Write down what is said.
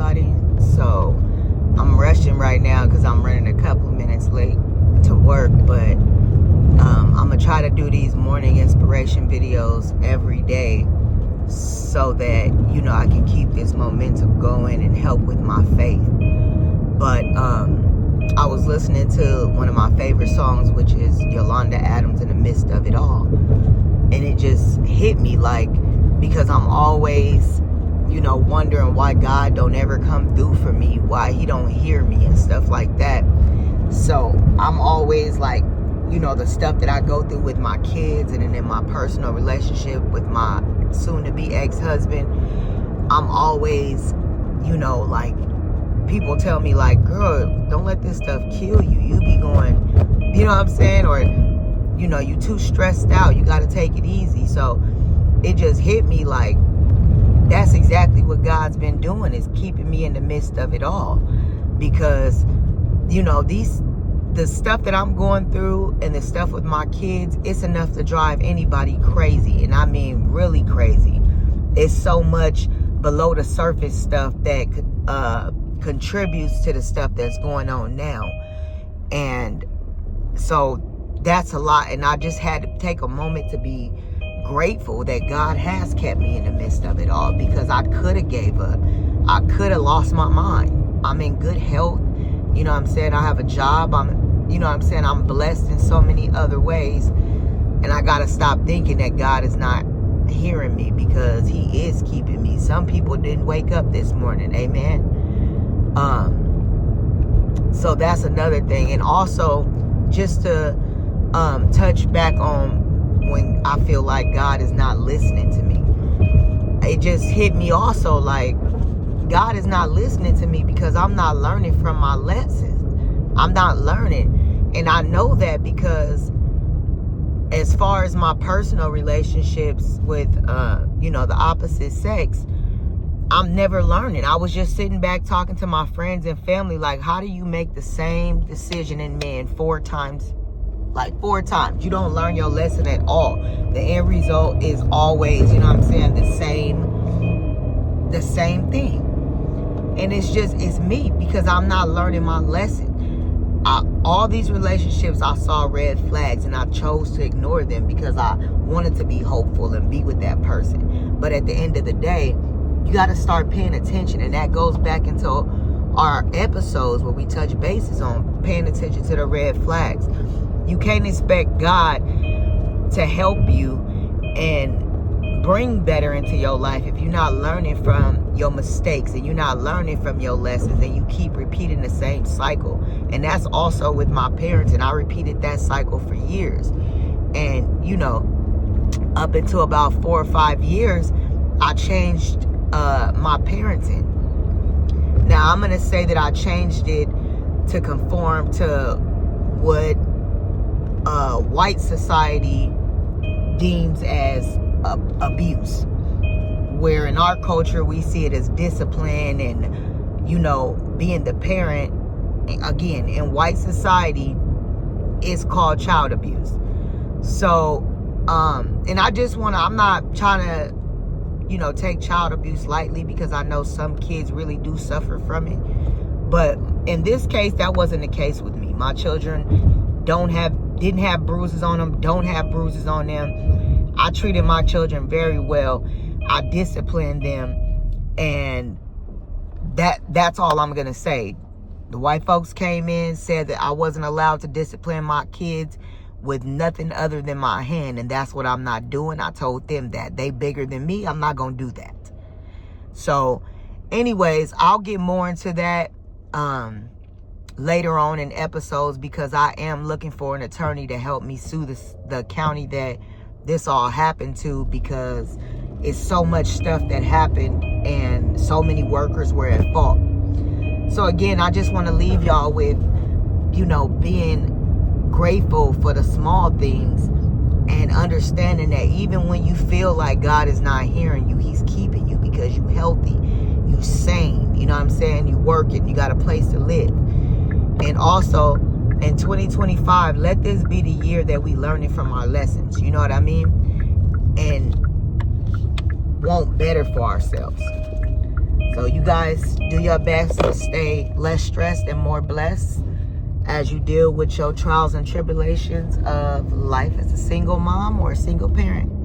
everybody. So I'm rushing right now because I'm running a couple of minutes late to work, but I'm gonna try to do these morning inspiration videos every day so that, you know, I can keep this momentum going and help with my faith. But I was listening to one of my favorite songs, which is Yolanda Adams, In the Midst of It All, and it just hit me, like, because I'm always, you know, wondering why God don't ever come through for me, why he don't hear me and stuff like that. So I'm always like, you know, the stuff that I go through with my kids and then in my personal relationship with my soon-to-be ex-husband, I'm always, you know, like, people tell me, like, girl, don't let this stuff kill you. You be going, you know what I'm saying? Or, you know, you too stressed out. You got to take it easy. So it just hit me like, that's exactly what God's been doing, is keeping me in the midst of it all. Because, you know, the stuff that I'm going through and the stuff with my kids, it's enough to drive anybody crazy. And I mean really crazy. It's so much below the surface stuff that contributes to the stuff that's going on now. And so that's a lot. And I just had to take a moment to be grateful that God has kept me in the midst of it all, because I could have gave up. I could have lost my mind. I'm in good health. You know what I'm saying? I have a job. You know what I'm saying? I'm blessed in so many other ways. And I got to stop thinking that God is not hearing me, because he is keeping me. Some people didn't wake up this morning. Amen. So that's another thing. And also, just to touch back on when I feel like God is not listening to me, it just hit me also like, God is not listening to me because I'm not learning from my lessons. I'm not learning. And I know that because as far as my personal relationships with, you know, the opposite sex, I'm never learning. I was just sitting back talking to my friends and family, like, how do you make the same decision in men 4 times? Like 4 times. You don't learn your lesson at all. The end result is always, you know what I'm saying, the same thing. And it's me, because I'm not learning my lesson. All these relationships, I saw red flags and I chose to ignore them because I wanted to be hopeful and be with that person. But at the end of the day, you got to start paying attention. And that goes back into our episodes where we touch bases on paying attention to the red flags. You can't expect God to help you and bring better into your life if you're not learning from your mistakes and you're not learning from your lessons, and you keep repeating the same cycle. And that's also with my parents, and I repeated that cycle for years. And, you know, up until about 4 or 5 years, I changed my parenting. Now, I'm going to say that I changed it to conform to what white society deems as abuse, where in our culture we see it as discipline and, you know, being the parent. Again, in white society, it's called child abuse. So and I'm not trying to, you know, take child abuse lightly, because I know some kids really do suffer from it. But in this case, that wasn't the case with me. My children didn't have bruises on them, don't have bruises on them. I treated my children very well. I disciplined them, and that's all I'm gonna say. The white folks came in, said that I wasn't allowed to discipline my kids with nothing other than my hand, and that's what I'm not doing. I told them that. They bigger than me. I'm not gonna do that. So anyways, I'll get more into that later on in episodes, because I am looking for an attorney to help me sue the county that this all happened to, because it's so much stuff that happened and so many workers were at fault. So again, I just want to leave y'all with, you know, being grateful for the small things and understanding that even when you feel like God is not hearing you, he's keeping you, because you healthy, you sane, you know what I'm saying, you working, you got a place to live. And also in 2025, let this be the year that we learning from our lessons, you know what I mean, and want better for ourselves. So you guys do your best to stay less stressed and more blessed as you deal with your trials and tribulations of life as a single mom or a single parent.